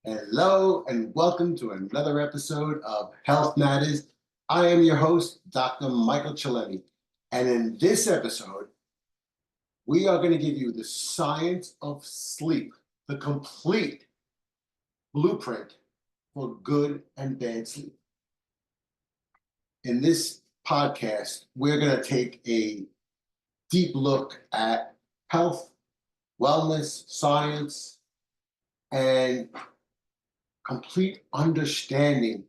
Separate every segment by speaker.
Speaker 1: Hello and welcome to another episode of Health Matters. I am your host, Dr. Michael Chillemi. And in this episode, we are going to give you the science of sleep, the complete blueprint for good and bad sleep. In this podcast, we're going to take a deep look at health, wellness, science, and complete understanding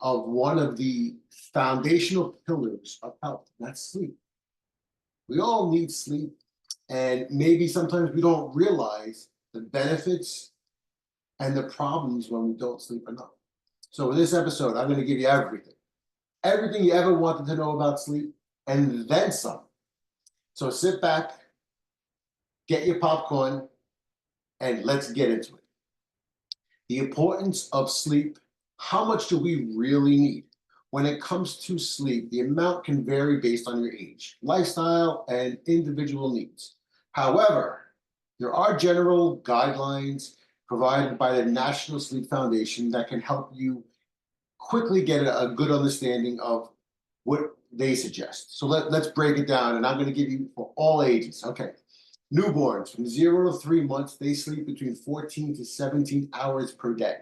Speaker 1: of one of the foundational pillars of health, and that's sleep. We all need sleep, and maybe sometimes we don't realize the benefits and the problems when we don't sleep enough. So in this episode, I'm going to give you everything you ever wanted to know about sleep, and then some. So sit back, get your popcorn, and let's get into it. The importance of sleep. How much do we really need? When it comes to sleep, the amount can vary based on your age, lifestyle, and individual needs. However, there are general guidelines provided by the National Sleep Foundation that can help you quickly get a good understanding of what they suggest. So let's break it down, and I'm going to give you for all ages. Okay. Newborns from 0 to 3 months, they sleep between 14 to 17 hours per day.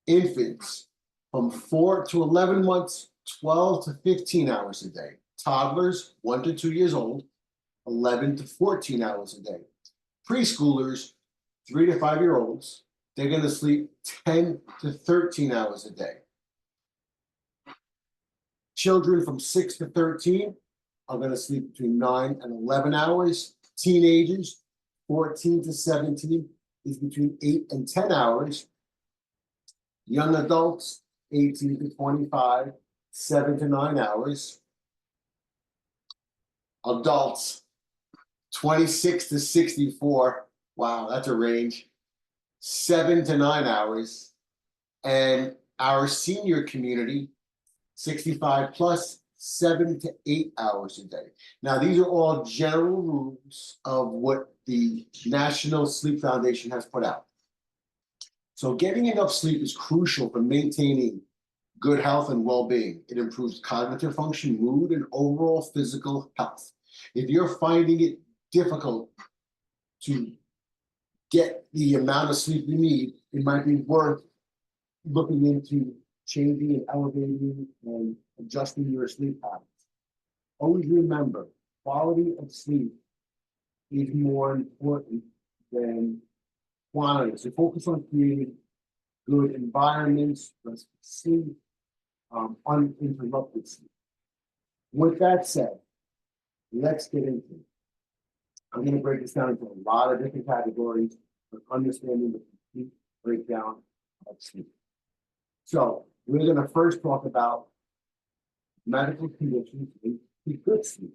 Speaker 1: Infants from 4 to 11 months, 12 to 15 hours a day. Toddlers, 1 to 2 years old, 11 to 14 hours a day. Preschoolers, 3 to 5-year-olds, they're going to sleep 10 to 13 hours a day. Children from 6 to 13 are going to sleep between 9 and 11 hours. Teenagers, 14 to 17, is between 8 and 10 hours. Young adults, 18 to 25, 7 to 9 hours. Adults, 26 to 64, wow, that's a range, 7 to 9 hours. And our senior community, 65 plus, 7 to 8 hours a day. Now, these are all general rules of what the National Sleep Foundation has put out. So getting enough sleep is crucial for maintaining good health and well-being. It improves cognitive function, mood, and overall physical health. If you're finding it difficult to get the amount of sleep you need, it might be worth looking into changing and elevating and adjusting your sleep habits. Always remember, quality of sleep is more important than quantity. So focus on creating good environments, restful sleep, uninterrupted sleep. With that said, let's get into it. I'm going to break this down into a lot of different categories for understanding the complete breakdown of sleep. So we're going to first talk about medical conditions in good sleep.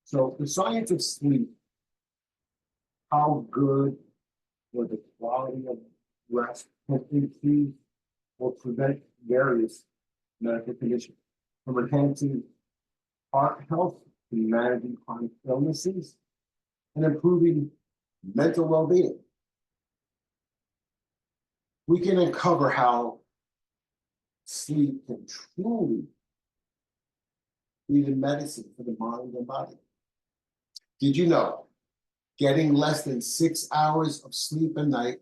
Speaker 1: So the science of sleep, how good or the quality of rest can increase or prevent various medical conditions, from enhancing heart health to managing chronic illnesses and improving mental well-being. We can uncover how sleep can truly be the medicine for the mind and body. Did you know getting less than 6 hours of sleep a night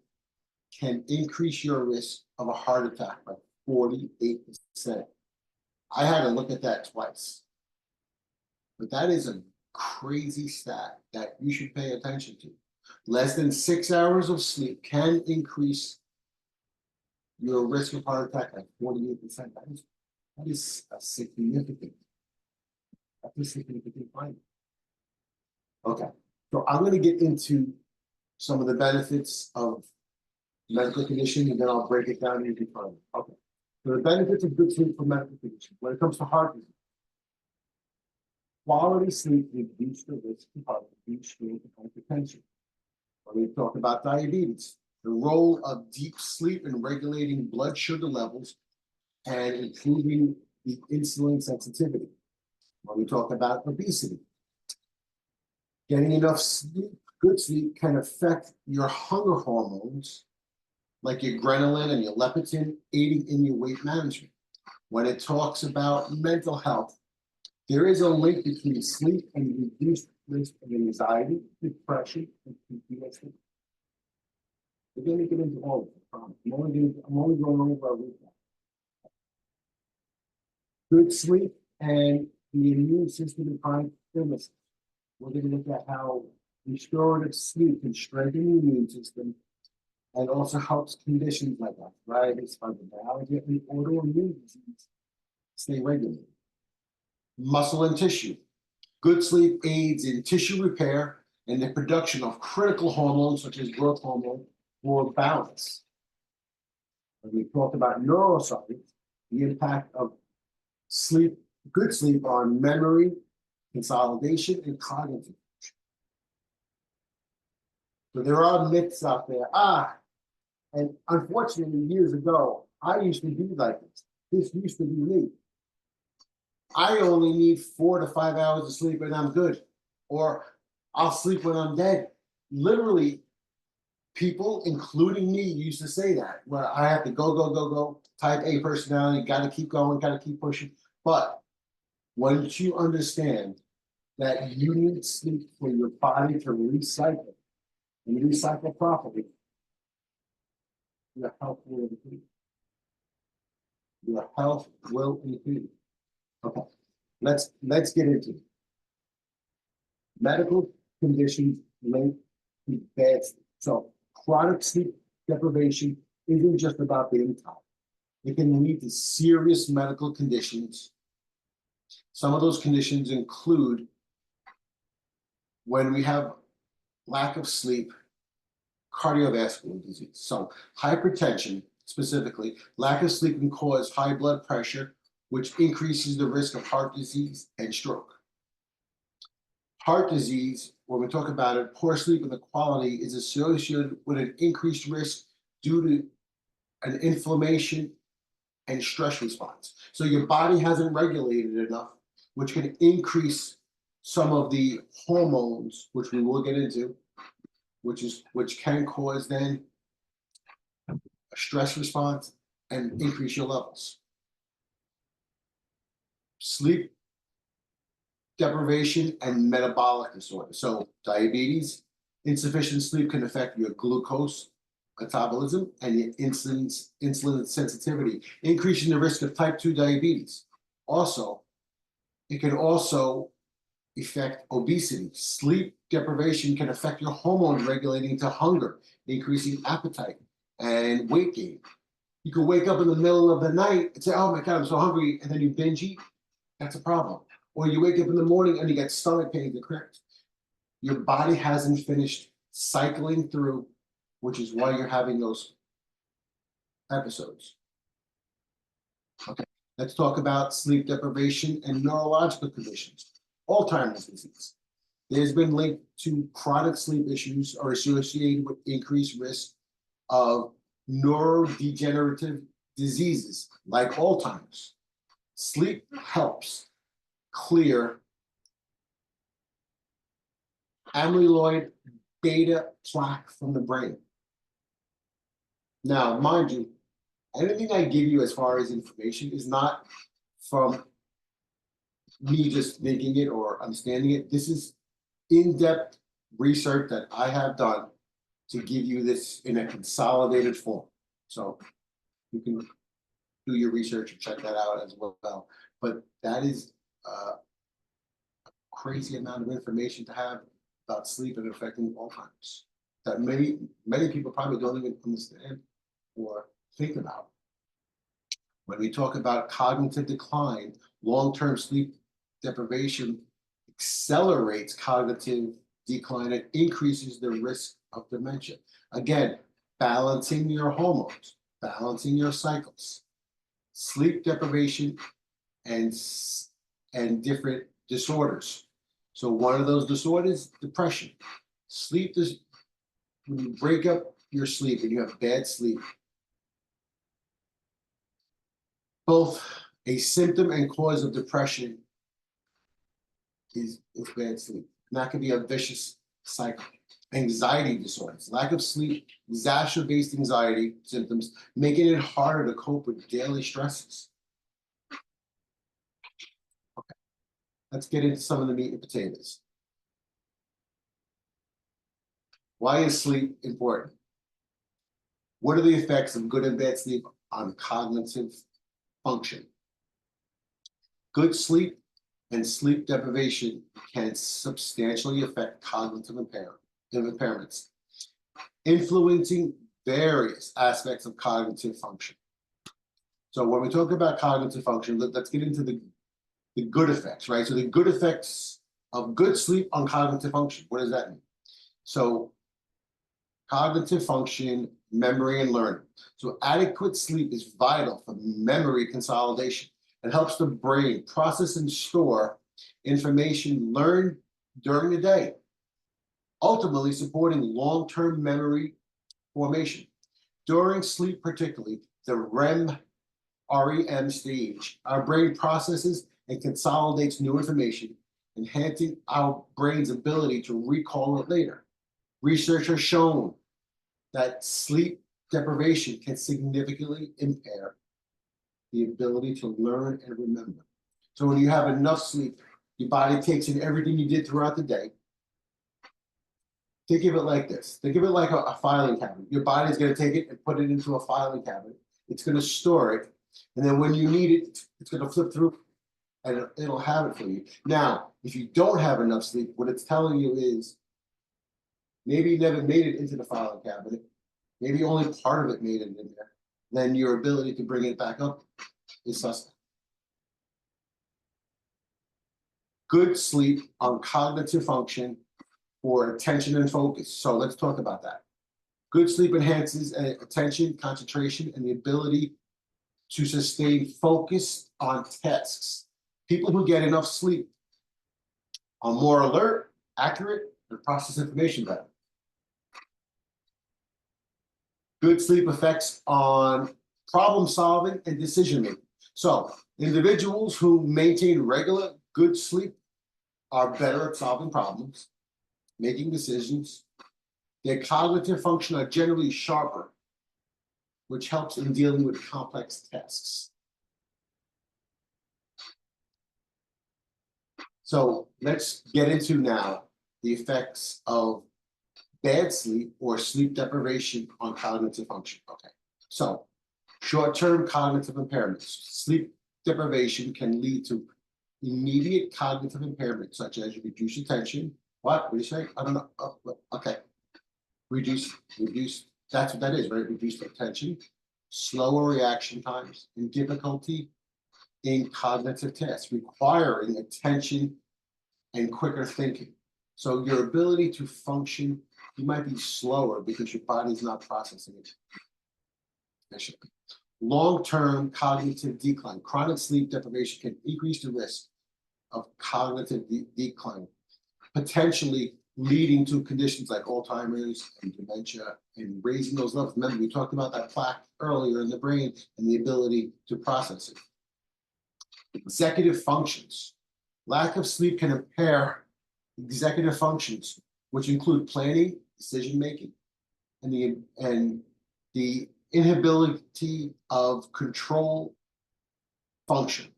Speaker 1: can increase your risk of a heart attack by 48%? I had to look at that twice. But that is a crazy stat that you should pay attention to. Less than 6 hours of sleep can increase your risk of heart attack by 48%. That is a significant finding. Okay, so I'm going to get into some of the benefits of medical condition, and then I'll break it down into further. Okay, so the benefits of good sleep for medical condition. When it comes to heart disease, quality sleep reduces the risk of heart disease, stroke, and hypertension. When we talk about diabetes, the role of deep sleep in regulating blood sugar levels and improving the insulin sensitivity. When we talk about obesity, getting enough sleep, good sleep, can affect your hunger hormones like your ghrelin and your leptin, aiding in your weight management. When it talks about mental health, there is a link between sleep and reduced risk of anxiety, depression, and PTSD. We're going to get into all of it. I'm only going over a recap. Good sleep and the immune system in chronic illnesses. We're going to look at how restorative sleep can strengthen the immune system and also helps conditions like arthritis, fibromyalgia, and autoimmune disease stay regulated. Muscle and tissue. Good sleep aids in tissue repair and the production of critical hormones such as growth hormone for balance. When we talked about neuroscience, the impact of sleep, good sleep on memory, consolidation, and cognitive. So there are myths out there. And unfortunately, years ago, I used to be like this. This used to be me. I only need 4 to 5 hours of sleep and I'm good. Or I'll sleep when I'm dead. Literally, people, including me, used to say that. Where I have to go, type A personality, gotta keep going, gotta keep pushing. But once you understand that you need sleep for your body to recycle and recycle properly, your health will improve. Your health will improve. Okay, let's get into it. Medical conditions linked to bad sleep. So chronic sleep deprivation isn't just about being tired. It can lead to serious medical conditions. Some of those conditions include when we have lack of sleep, cardiovascular disease. So hypertension, specifically, lack of sleep can cause high blood pressure, which increases the risk of heart disease and stroke. Heart disease, when we talk about it, poor sleep and the quality is associated with an increased risk due to an inflammation and stress response. So your body hasn't regulated enough, which can increase some of the hormones, which we will get into, which can cause then a stress response and increase your levels. Sleep deprivation and metabolic disorders. So diabetes, insufficient sleep can affect your glucose metabolism and your insulin sensitivity, increasing the risk of type 2 diabetes. Also, it can also affect obesity. Sleep deprivation can affect your hormones regulating to hunger, increasing appetite and weight gain. You can wake up in the middle of the night and say, oh my God, I'm so hungry, and then you binge eat. That's a problem. Or you wake up in the morning and you get stomach pains and cramps. Your body hasn't finished cycling through, which is why you're having those episodes. Okay, let's talk about sleep deprivation and neurological conditions. Alzheimer's disease. There's been linked to chronic sleep issues are associated with increased risk of neurodegenerative diseases like Alzheimer's. Sleep helps clear amyloid beta plaque from the brain. Now, mind you, anything I give you as far as information is not from me just making it or understanding it. This is in-depth research that I have done to give you this in a consolidated form. So you can do your research and check that out as well. But that is a crazy amount of information to have about sleep and affecting Alzheimer's that many people probably don't even understand or think about. When we talk about cognitive decline, long-term sleep deprivation accelerates cognitive decline and increases the risk of dementia. Again, balancing your hormones, balancing your cycles, sleep deprivation, and different disorders. So one of those disorders, depression. Sleep is when you break up your sleep and you have bad sleep, both a symptom and cause of depression is bad sleep. And that can be a vicious cycle. Anxiety disorders. Lack of sleep exacerbates anxiety symptoms, making it harder to cope with daily stresses. Okay, let's get into some of the meat and potatoes. Why is sleep important? What are the effects of good and bad sleep on cognitive function? Good sleep and sleep deprivation can substantially affect cognitive impairments, influencing various aspects of cognitive function. So when we talk about cognitive function, let's get into the good effects, right? So the good effects of good sleep on cognitive function. What does that mean? So cognitive function, memory, and learning. So adequate sleep is vital for memory consolidation. It helps the brain process and store information learned during the day, ultimately supporting long-term memory formation. During sleep, particularly the REM stage, our brain processes and consolidates new information, enhancing our brain's ability to recall it later. Research has shown that sleep deprivation can significantly impair the ability to learn and remember. So when you have enough sleep, your body takes in everything you did throughout the day. Think of it like this. Think of it like a filing cabinet. Your body's going to take it and put it into a filing cabinet. It's going to store it. And then when you need it, it's going to flip through and it'll have it for you. Now, if you don't have enough sleep, what it's telling you is maybe you never made it into the filing cabinet. Maybe only part of it made it in there. Then your ability to bring it back up is suspect. Good sleep on cognitive function for attention and focus. So let's talk about that. Good sleep enhances attention, concentration, and the ability to sustain focus on tasks. People who get enough sleep are more alert, accurate, and process information better. Good sleep effects on problem solving and decision making. So individuals who maintain regular good sleep are better at solving problems, making decisions. Their cognitive function are generally sharper, which helps in dealing with complex tasks. So let's get into now the effects of bad sleep or sleep deprivation on cognitive function. Okay, so short-term cognitive impairments. Sleep deprivation can lead to immediate cognitive impairment, such as reduced attention. What do you say? I don't know. Oh, okay. Reduce. That's what that is, right? Reduced attention, slower reaction times, and difficulty in cognitive tasks, requiring attention and quicker thinking. So your ability to function, you might be slower because your body's not processing it efficiently. Long-term cognitive decline. Chronic sleep deprivation can increase the risk of cognitive decline, potentially leading to conditions like Alzheimer's and dementia and raising those levels. Remember, we talked about that plaque earlier in the brain and the ability to process it. Executive functions. Lack of sleep can impair executive functions, which include planning, decision-making, and the inability of control function.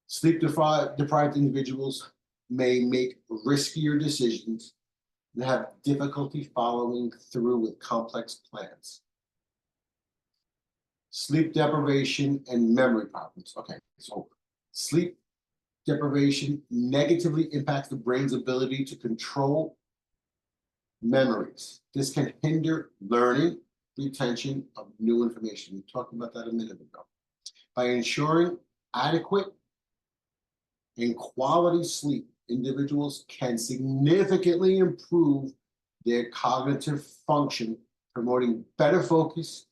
Speaker 1: Sleep-deprived individuals may make riskier decisions and have difficulty following through with complex plans. Sleep deprivation and memory problems. Okay, so sleep deprivation negatively impacts the brain's ability to control memories. This can hinder learning, retention of new information. We talked about that a minute ago. By ensuring adequate and quality sleep, individuals can significantly improve their cognitive function, promoting better focus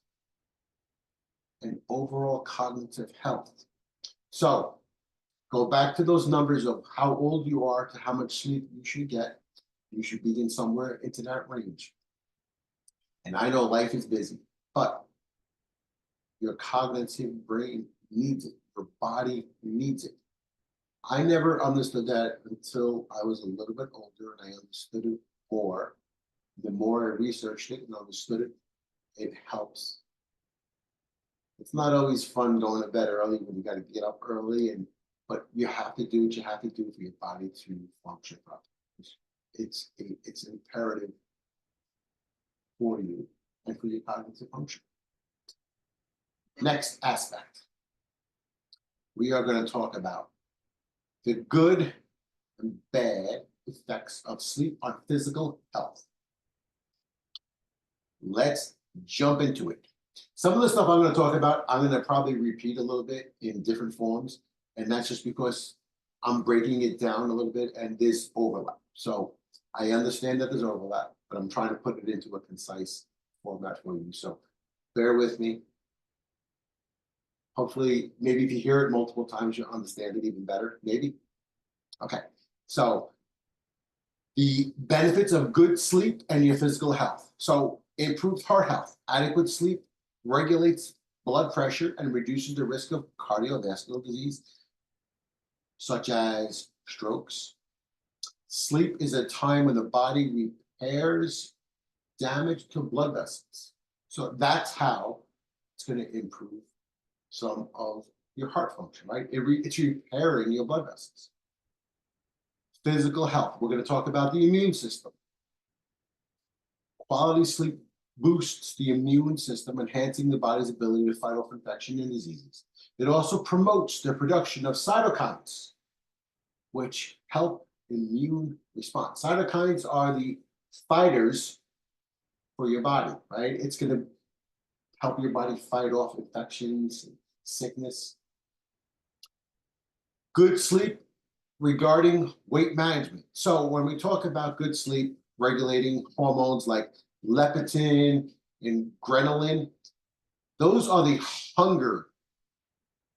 Speaker 1: and overall cognitive health. So go back to those numbers of how old you are to how much sleep you should get. You should be in somewhere into that range. And I know life is busy, but your cognitive brain needs it. Your body needs it. I never understood that until I was a little bit older and I understood it more. The more I researched it and understood it, it helps. It's not always fun going to bed early when you got to get up early, but you have to do what you have to do for your body to function properly. It's imperative for you and for your cognitive function. Next aspect, we are going to talk about the good and bad effects of sleep on physical health. Let's jump into it. Some of the stuff I'm going to talk about, I'm going to probably repeat a little bit in different forms, and that's just because I'm breaking it down a little bit and there's overlap. So I understand that there's overlap, but I'm trying to put it into a concise format for you. So bear with me. Hopefully, maybe if you hear it multiple times, you'll understand it even better, maybe. Okay, so the benefits of good sleep and your physical health. So improved heart health. Adequate sleep regulates blood pressure and reduces the risk of cardiovascular disease, such as strokes. Sleep is a time when the body repairs damage to blood vessels. So that's how it's going to improve some of your heart function, right? It's repairing your blood vessels. Physical health. We're going to talk about the immune system. Quality sleep boosts the immune system, enhancing the body's ability to fight off infection and diseases. It also promotes the production of cytokines, which help immune response. Cytokines are the fighters for your body, right? It's going to help your body fight off infections and sickness. Good sleep regarding weight management. So when we talk about good sleep, regulating hormones like leptin and ghrelin, those are the hunger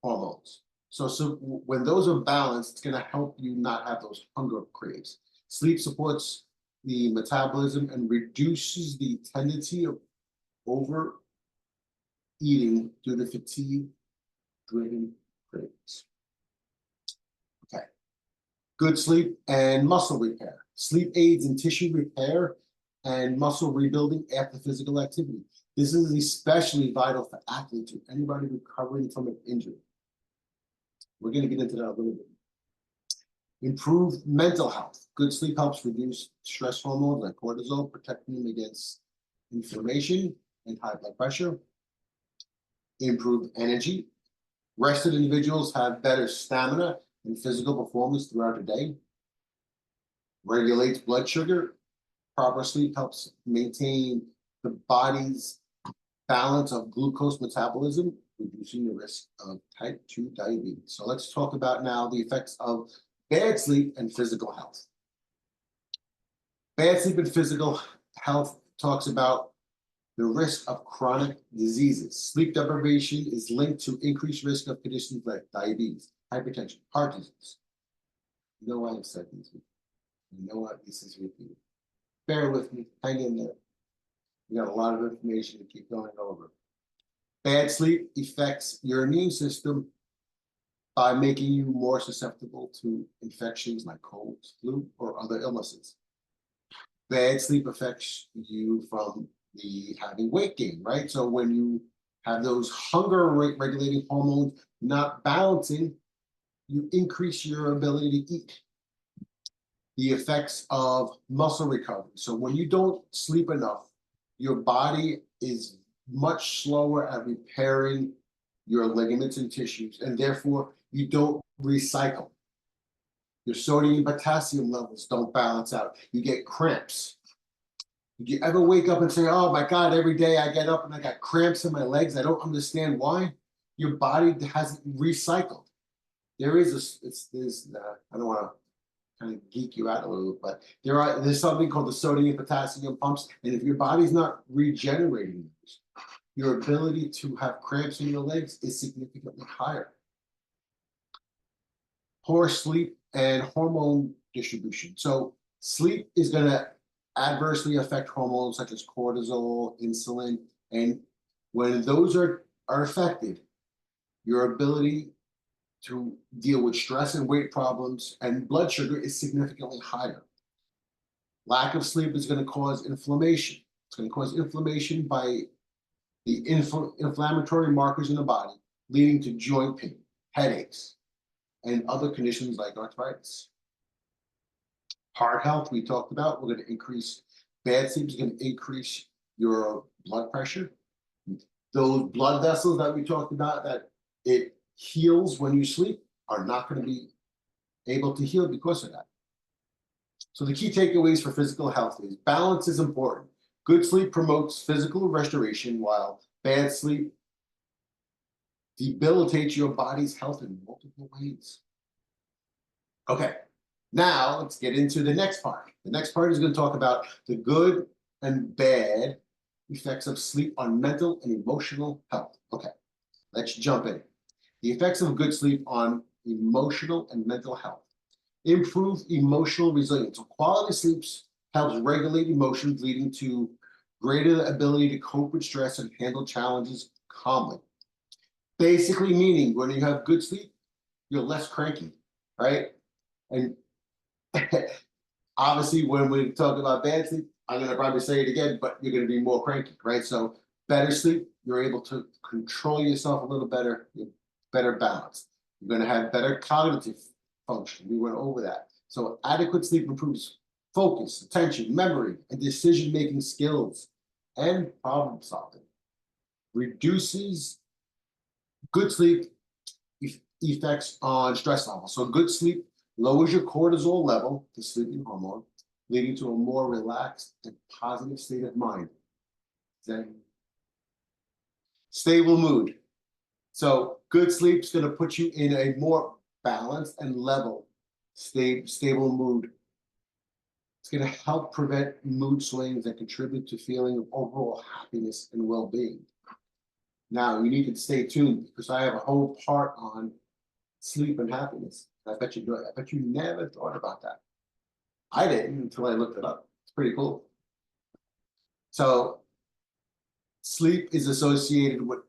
Speaker 1: hormones. So when those are balanced, it's going to help you not have those hunger craves. Sleep supports the metabolism and reduces the tendency of overeating due to fatigue-driven cravings. Okay. Good sleep and muscle repair. Sleep aids in tissue repair and muscle rebuilding after physical activity. This is especially vital for athletes or anybody recovering from an injury. We're going to get into that a little bit. Improved mental health. Good sleep helps reduce stress hormones like cortisol, protecting them against inflammation and high blood pressure. Improved energy. Rested individuals have better stamina and physical performance throughout the day. Regulates blood sugar. Proper sleep helps maintain the body's balance of glucose metabolism, reducing the risk of type 2 diabetes. So let's talk about now the effects of bad sleep and physical health. Bad sleep and physical health talks about the risk of chronic diseases. Sleep deprivation is linked to increased risk of conditions like diabetes, hypertension, heart disease. You know why I've said these. You know what this is repeated. Bear with me, hang in there. We got a lot of information to keep going over. Bad sleep affects your immune system by making you more susceptible to infections like colds, flu, or other illnesses. Bad sleep affects you from the having weight gain, right? So when you have those hunger regulating hormones not balancing, you increase your ability to eat. The effects of muscle recovery. So when you don't sleep enough, your body is much slower at repairing your ligaments and tissues, and therefore you don't recycle. Your sodium and potassium levels don't balance out. You get cramps. Did you ever wake up and say, oh my God, every day I get up and I got cramps in my legs? I don't understand why. Your body hasn't recycled. There's I don't want to kind of geek you out a little bit, but there's something called the sodium and potassium pumps, and if your body's not regenerating those, your ability to have cramps in your legs is significantly higher. Poor sleep and hormone distribution. So sleep is going to adversely affect hormones such as cortisol, insulin, and when those are affected, your ability to deal with stress and weight problems and blood sugar is significantly higher. Lack of sleep is going to cause inflammation. It's going to cause inflammation by the inflammatory markers in the body, leading to joint pain, headaches, and other conditions like arthritis. Heart health, we talked about, we're going to increase, bad sleep is going to increase your blood pressure. Those blood vessels that we talked about that it heals when you sleep are not going to be able to heal because of that. So the key takeaways for physical health is balance is important. Good sleep promotes physical restoration, while bad sleep debilitates your body's health in multiple ways. Okay, now let's get into the next part. The next part is going to talk about the good and bad effects of sleep on mental and emotional health. Okay, let's jump in. The effects of good sleep on emotional and mental health. Improve emotional resilience. So quality sleep helps regulate emotions, leading to greater ability to cope with stress and handle challenges calmly. Basically meaning when you have good sleep, you're less cranky, right? And obviously when we talk about bad sleep, I'm going to probably say it again, but you're going to be more cranky, right? So better sleep, you're able to control yourself a little better, better balance. You're going to have better cognitive function. We went over that. So adequate sleep improves focus, attention, memory, and decision-making skills, and problem solving. Reduces good sleep effects on stress levels. So good sleep lowers your cortisol level, the sleeping hormone, leading to a more relaxed and positive state of mind. Then stable mood. So good sleep is going to put you in a more balanced and level, stable mood. It's going to help prevent mood swings and contribute to feeling of overall happiness and well-being. Now, you need to stay tuned because I have a whole part on sleep and happiness. I bet you do it. I bet you never thought about that. I didn't until I looked it up. It's pretty cool. So sleep is associated with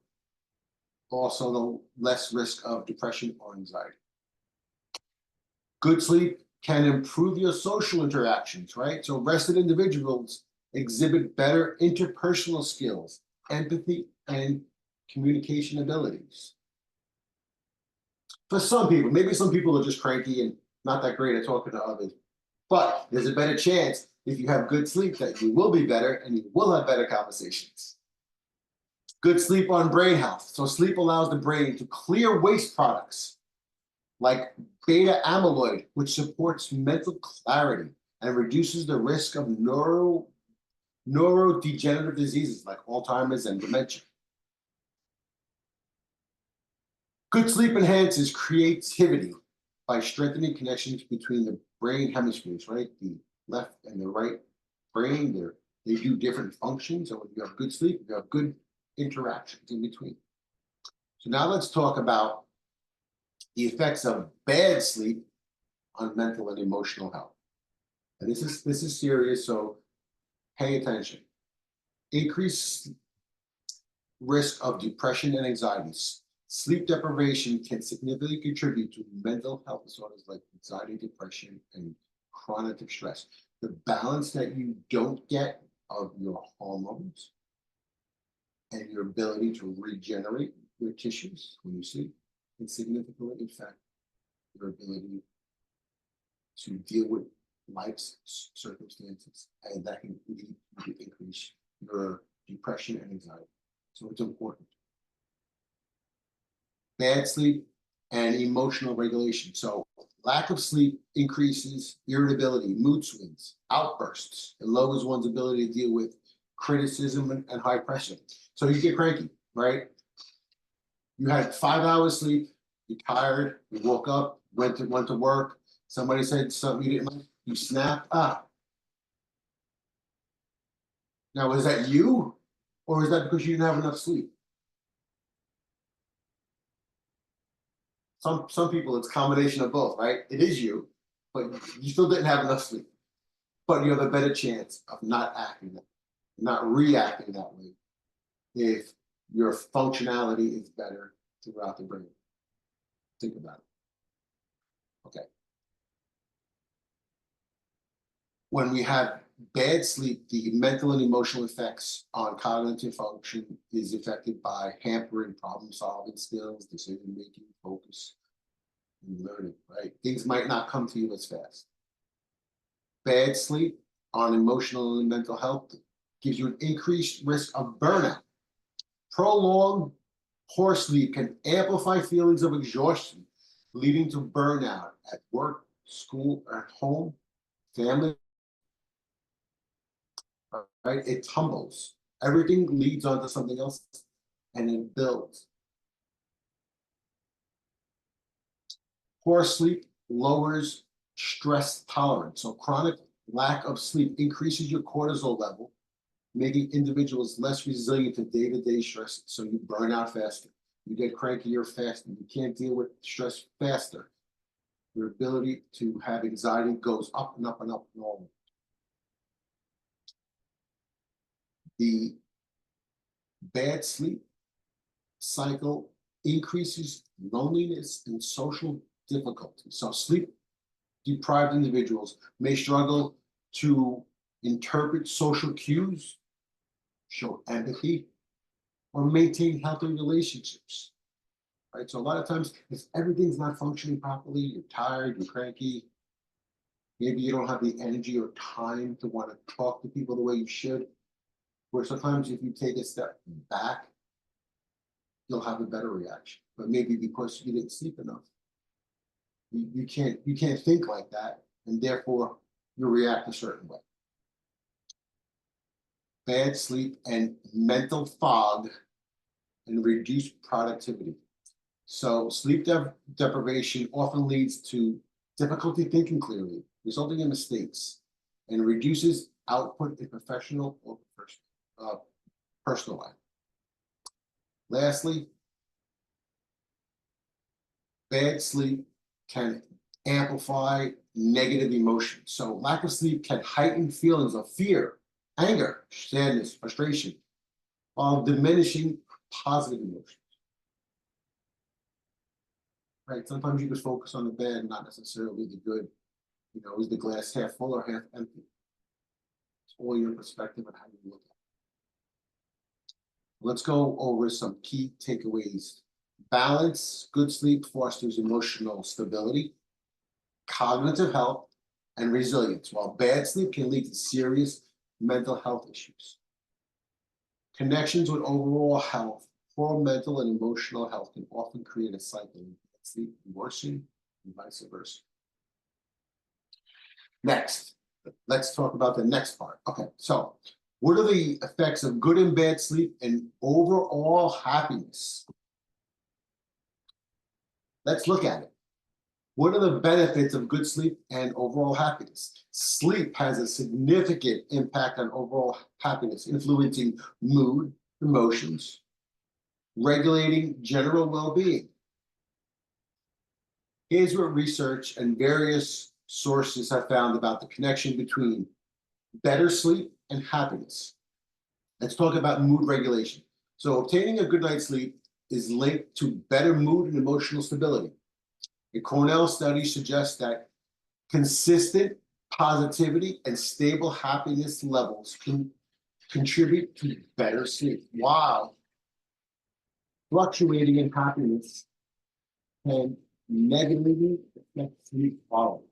Speaker 1: also the less risk of depression or anxiety. Good sleep can improve your social interactions, right? So rested individuals exhibit better interpersonal skills, empathy, and communication abilities. For some people, maybe some people are just cranky and not that great at talking to others, but there's a better chance if you have good sleep that you will be better and you will have better conversations. Good sleep on brain health. So sleep allows the brain to clear waste products like beta amyloid, which supports mental clarity and reduces the risk of neurodegenerative diseases like Alzheimer's and dementia. Good sleep enhances creativity by strengthening connections between the brain hemispheres, right? The left and the right brain, they do different functions. So when you have good sleep, you have good interactions in between. So now let's talk about the effects of bad sleep on mental and emotional health. And this is serious, so pay attention. Increased risk of depression and anxieties. Sleep deprivation can significantly contribute to mental health disorders like anxiety, depression, and chronic stress. The balance that you don't get of your hormones and your ability to regenerate your tissues when you sleep can significantly affect your ability to deal with life's circumstances, and that can lead to increase your depression and anxiety. So it's important. Bad sleep and emotional regulation. So lack of sleep increases irritability, mood swings, outbursts. It lowers one's ability to deal with criticism and high pressure. So you get cranky, right? You had 5 hours sleep, you're tired, you woke up, went to work, somebody said something you didn't like, you snap. Now, is that you? Or is that because you didn't have enough sleep? Some people, it's a combination of both, right? It is you, but you still didn't have enough sleep. But you have a better chance of not reacting that way if your functionality is better throughout the brain. Think about it. Okay. When we have bad sleep, the mental and emotional effects on cognitive function is affected by hampering problem-solving skills, decision-making, focus, and learning, right? Things might not come to you as fast. Bad sleep on emotional and mental health gives you an increased risk of burnout. Prolonged poor sleep can amplify feelings of exhaustion, leading to burnout at work, school, or at home, family, right? It tumbles. Everything leads onto something else and it builds. Poor sleep lowers stress tolerance. So chronic lack of sleep increases your cortisol level, making individuals less resilient to day-to-day stress. So you burn out faster. You get crankier faster. You can't deal with stress faster. Your ability to have anxiety goes up and up and up and all. The bad sleep cycle increases loneliness and social difficulty. So sleep deprived individuals may struggle to interpret social cues, show empathy, or maintain healthy relationships. Right? So a lot of times, if everything's not functioning properly, you're tired, you're cranky, maybe you don't have the energy or time to want to talk to people the way you should. Where sometimes if you take a step back, you'll have a better reaction. But maybe because you didn't sleep enough. You can't think like that, and therefore you react a certain way. Bad sleep and mental fog and reduced productivity. So sleep deprivation often leads to difficulty thinking clearly, resulting in mistakes, and reduces output in professional or personal life. Lastly, bad sleep can amplify negative emotions. So lack of sleep can heighten feelings of fear, anger, sadness, frustration, while diminishing positive emotions. Right? Sometimes you just focus on the bad, not necessarily the good. You know, is the glass half full or half empty? It's all your perspective and how you look at it. Let's go over some key takeaways. Balance, good sleep fosters emotional stability, cognitive health, and resilience, while bad sleep can lead to serious mental health issues. Connections with overall health, poor mental and emotional health can often create a cycle of sleep worsening and vice versa. Next, let's talk about the next part. Okay, so what are the effects of good and bad sleep and overall happiness? Let's look at it. What are the benefits of good sleep and overall happiness? Sleep has a significant impact on overall happiness, influencing mood, emotions, regulating general well-being. Here's what research and various sources have found about the connection between better sleep and happiness. Let's talk about mood regulation. So obtaining a good night's sleep is linked to better mood and emotional stability. A Cornell study suggests that consistent positivity and stable happiness levels can contribute to better sleep, while fluctuating in happiness can negatively affect sleep quality.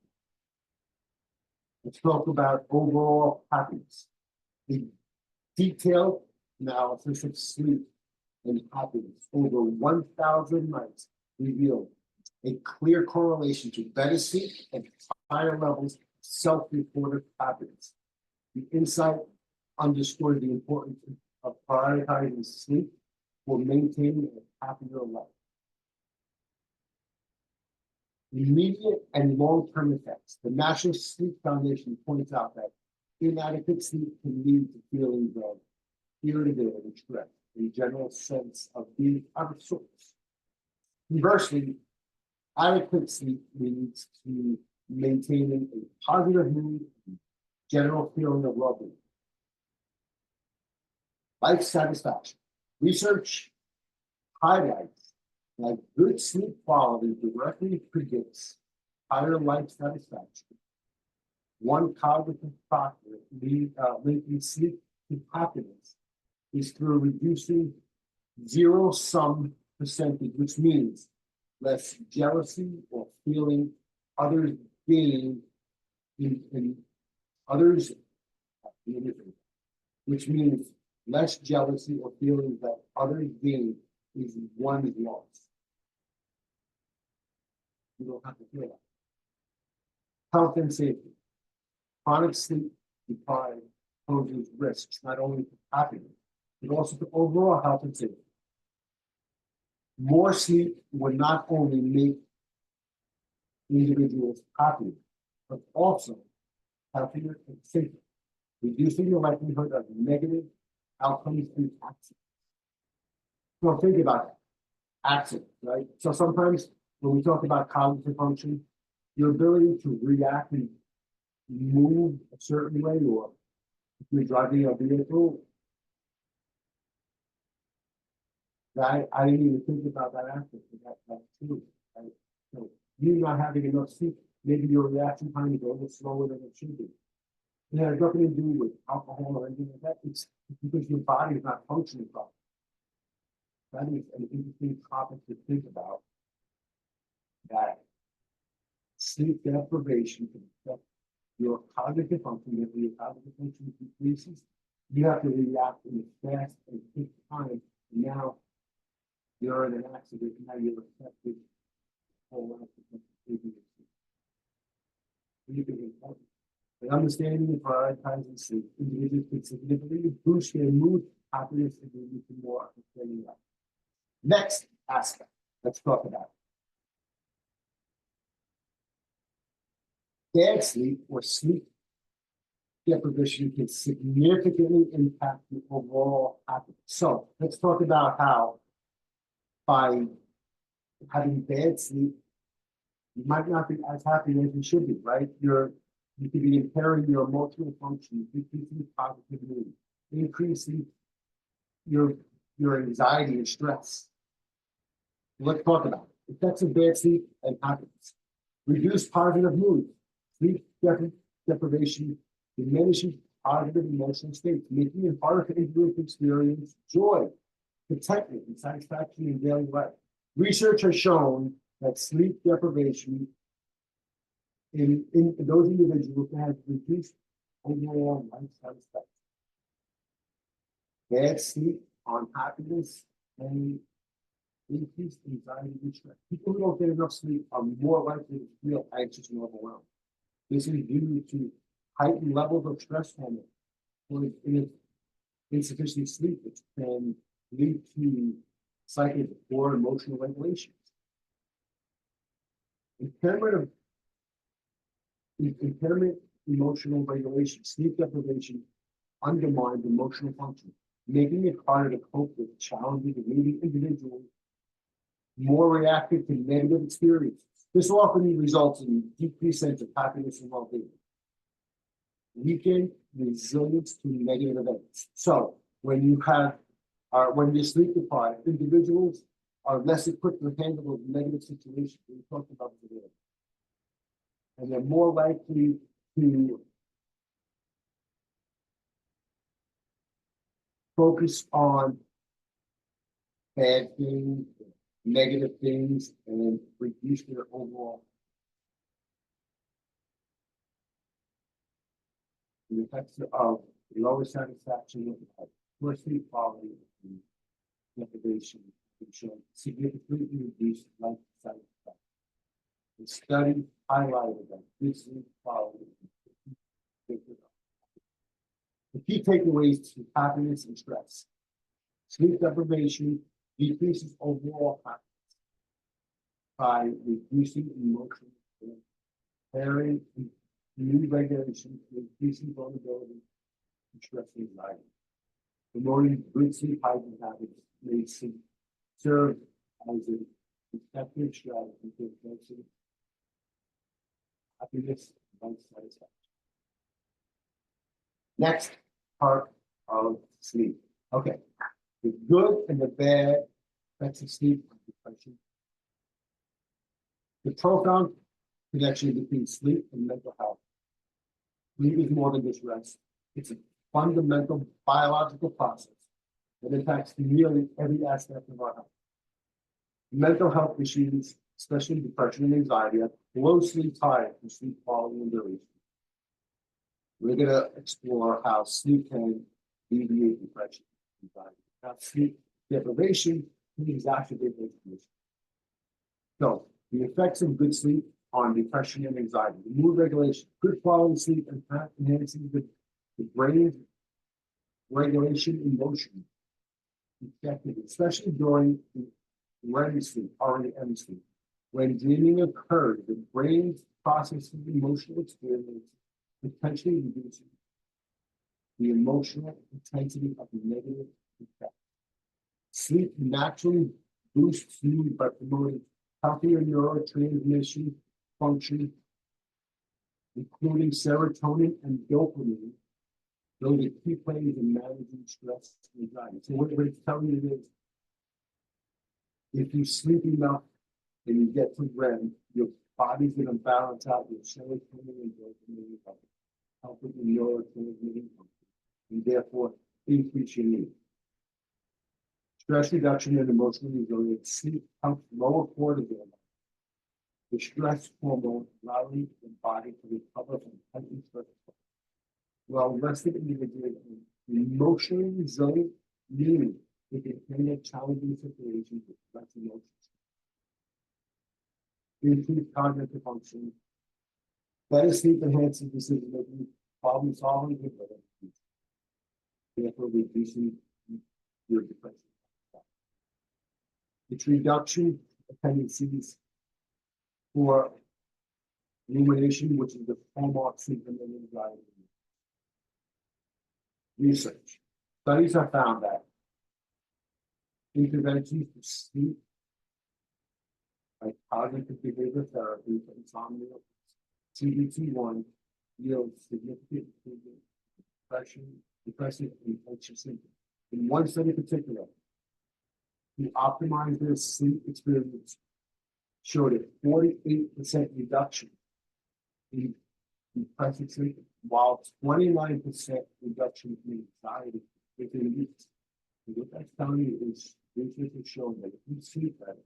Speaker 1: Let's talk about overall happiness. The detailed analysis of sleep and happiness over 1,000 nights revealed a clear correlation to better sleep and higher levels of self-reported happiness. The insight underscored the importance of prioritizing sleep for maintaining a happier life. Immediate and long-term effects. The National Sleep Foundation points out that inadequate sleep can lead to feelings of irritability, stress, a general sense of being out of sorts. Conversely, adequate sleep leads to maintaining a positive mood, general feeling of well-being. Life satisfaction. Research highlights that good sleep quality directly predicts higher life satisfaction, One cognitive factor linking sleep to happiness is through reducing zero-sum percentage, which means less jealousy or feeling others gain in others, which means less jealousy or feeling that others gain is one's loss. You don't have to feel that. Health and safety. Chronic sleep deprived poses risks not only to happiness, but also to overall health and safety. More sleep would not only make individuals happier, but also healthier and safer, reducing the likelihood of negative outcomes in accidents. So think about it. Accidents, right? So sometimes when we talk about cognitive function, your ability to react and move a certain way, or if you're driving a vehicle, that I didn't even think about that aspect, but that's true. Right? So you not having enough sleep, maybe your reaction time is a little slower than it should be. It has nothing to do with alcohol or anything like that. It's because your body is not functioning properly. That is an interesting topic to think about. That sleep deprivation can affect your cognitive function. If your cognitive function decreases, you have to react in a fast and quick time. And now you're in an accident. Now you're affected whole life. By understanding and prioritizing sleep, individuals can significantly boost their mood, happiness, and lead to more fulfilling life. Next aspect, let's talk about it. Bad sleep or sleep deprivation can significantly impact the overall happiness. So let's talk about how by having bad sleep, you might not be as happy as you should be, right? You could be impairing your emotional function, decreasing positive mood, increasing your anxiety and stress. Let's talk about it. Effects of bad sleep and happiness. Reduce positive mood. Sleep deprivation diminishes positive emotional states, making it harder for individuals to experience joy, contentment, and satisfaction in daily life. Research has shown that sleep deprivation in those individuals has reduced overall life satisfaction. Bad sleep on happiness and increased anxiety and stress. People who don't get enough sleep are more likely to feel anxious and overwhelmed. This is due to heightened levels of stress hormone or insufficient sleep, which can lead to cycles of poor emotional regulation. Impairment emotional regulation, sleep deprivation undermines emotional function, making it harder to cope with challenges and leaving individuals more reactive to negative experiences. This often results in decreased sense of happiness and well-being. Weakened resilience to negative events. So when you're sleep deprived, individuals are less equipped to handle those negative situations we talked about today. And they're more likely to focus on bad things, negative things, and reduce their overall. The effects of lower satisfaction with life, poor sleep quality, and deprivation can show significantly reduced life satisfaction. The study highlighted that good sleep quality. The key takeaways to happiness and stress. Sleep deprivation decreases overall happiness by reducing emotional impairing mood regulation, increasing vulnerability to stress and anxiety. Promoting good sleep hygiene habits may serve as an effective strategy for enhancing happiness and life satisfaction. Next part of sleep. Okay, the good and the bad effects of sleep and depression. The profound connection between sleep and mental health. Sleep is more than just rest. It's a fundamental biological process that impacts nearly every aspect of our health. Mental health issues, especially depression and anxiety, are closely tied to sleep quality and duration. We're going to explore how sleep can alleviate depression and anxiety, how sleep deprivation can exacerbate those conditions. So, the effects of good sleep on depression and anxiety, mood regulation, good quality sleep, and enhancing the brain regulation and motion, effectively, especially during REM sleep, REM sleep. When dreaming occurs, the brain's processing emotional experience potentially reduces the emotional intensity of the negative effect. Sleep naturally boosts mood by promoting healthier neurotransmission function, including serotonin and dopamine. Those are key players in managing stress and anxiety. So what it's telling you is, if you sleep enough and you get to REM, your body's going to balance out your serotonin and dopamine level, help with the neurotransmission function, and therefore increase your need. Stress reduction and emotional resilience. Sleep helps lower cortisol, the stress hormone, allowing the body to recover from heightened stress. While rested individuals are emotionally resilient, meaning they can handle challenging situations with less emotions. Improve cognitive function. Better sleep enhances decision making, problem solving, and productivity, therefore reducing your depression. Its reduction of tendencies for rumination, which is the hallmark symptom of anxiety. Research. Studies have found that interventions to sleep, like cognitive behavior therapy for insomnia, CBT1, yields significant improvement in depression, depressive, and anxious symptoms. In one study in particular, who optimized their sleep experience, showed a 48% reduction in depressive symptoms, while 29% reduction in anxiety within weeks. And what that's telling you is research has shown that if you sleep better,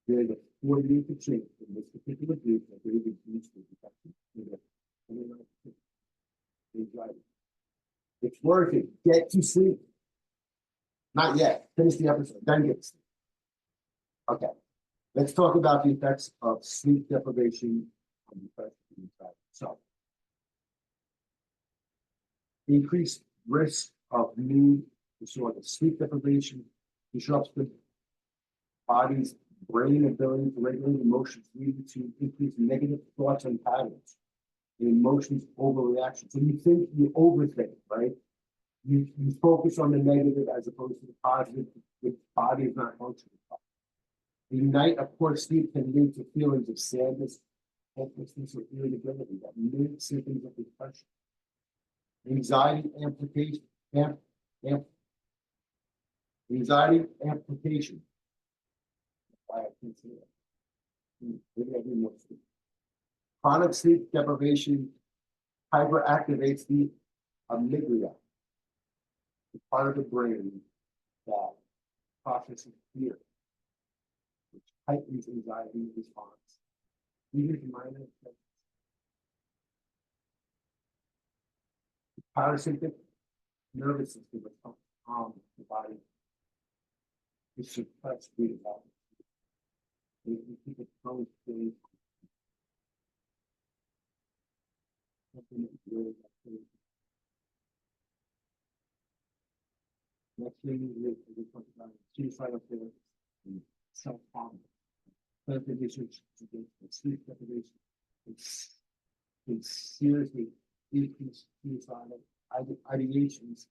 Speaker 1: there's a 48% in this particular group that they reduce the depression with a 29% anxiety. It's worth it. Get to sleep. Not yet. Finish the episode, then get to sleep. Okay. Let's talk about the effects of sleep deprivation on depression and anxiety. So, increased risk of mood disorders. Sleep deprivation disrupts the body's brain ability to regulate emotions, leading to increased negative thoughts and patterns, and emotions overreaction. So you think, you overthink, right? You focus on the negative as opposed to the positive. The body is not functioning. The night of poor sleep can lead to feelings of sadness, hopelessness, or irritability that mimic symptoms of depression. Anxiety amplification. Anxiety amplification. Why I can't say that. Maybe I do more sleep. Chronic sleep deprivation hyperactivates the amygdala, the part of the brain that processes fear, which heightens anxiety response. Even minor effects. The parasympathetic nervous system that helps calm the body is suppressed due to that. They can keep it prone to feeling something that's really activity. Next thing we talk about suicidal thoughts and self-harm. Clinical research suggests that sleep deprivation can seriously decrease suicidal ideations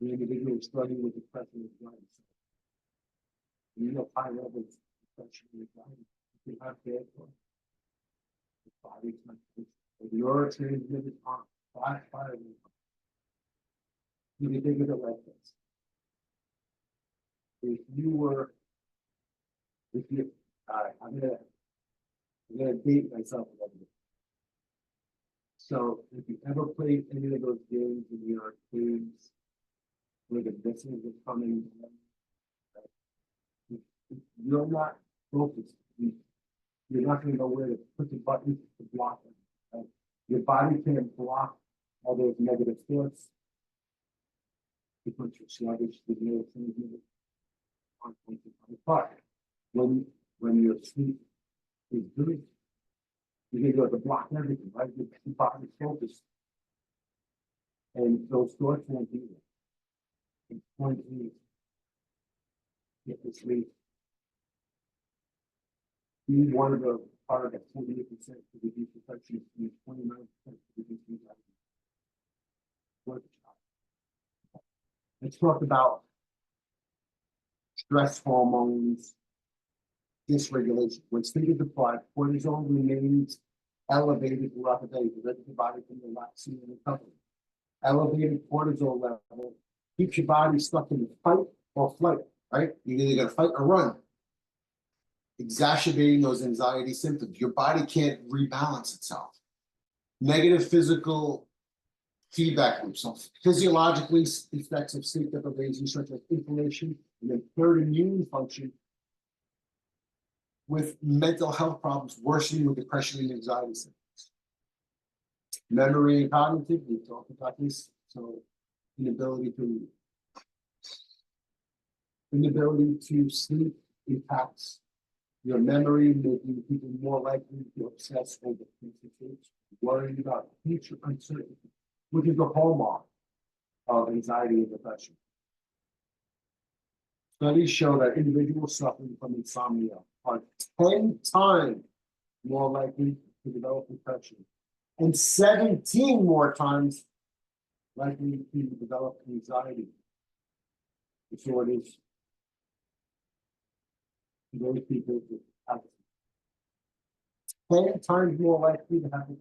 Speaker 1: in individuals struggling with depression and anxiety. You know, high levels of depression and anxiety, you have bad thoughts. The body's not good. The neurotransmitters aren't firing. You can think of it like this. If you, all right, I'm gonna date myself a little bit. So if you ever played any of those games in your arcades where the missiles are coming, you're not focused. You're not going to know where to put the buttons to block them. Right? Your body can't block all those negative thoughts because you're sluggish, the neurotransmitter aren't functioning. But when your sleep is good, you're going to be able to block everything, right? Your body's focused. And those thoughts won't be there. It's going to get to sleep. Be one of the part of the 48% to reduce depression and 29% to reduce anxiety. Let's talk about stress hormones, dysregulation. When sleep is deprived, cortisol remains elevated throughout the day, preventing the body from relaxing and recovering. Elevated cortisol level keeps your body stuck in fight or flight, right? You're either going to fight or run, exacerbating those anxiety symptoms. Your body can't rebalance itself. Negative physical feedback loops. So physiologically, effects of sleep deprivation, such as inflammation and impaired immune function, with mental health problems worsening with depression and anxiety symptoms. Memory and cognitive, we talked about this. So inability to sleep impacts your memory, making people more likely to obsess over future, worrying about future uncertainty, which is the hallmark of anxiety and depression. Studies show that individuals suffering from insomnia are 10 times more likely to develop depression and 17 more times likely to develop anxiety disorders. Those people have 10 times more likely to have it.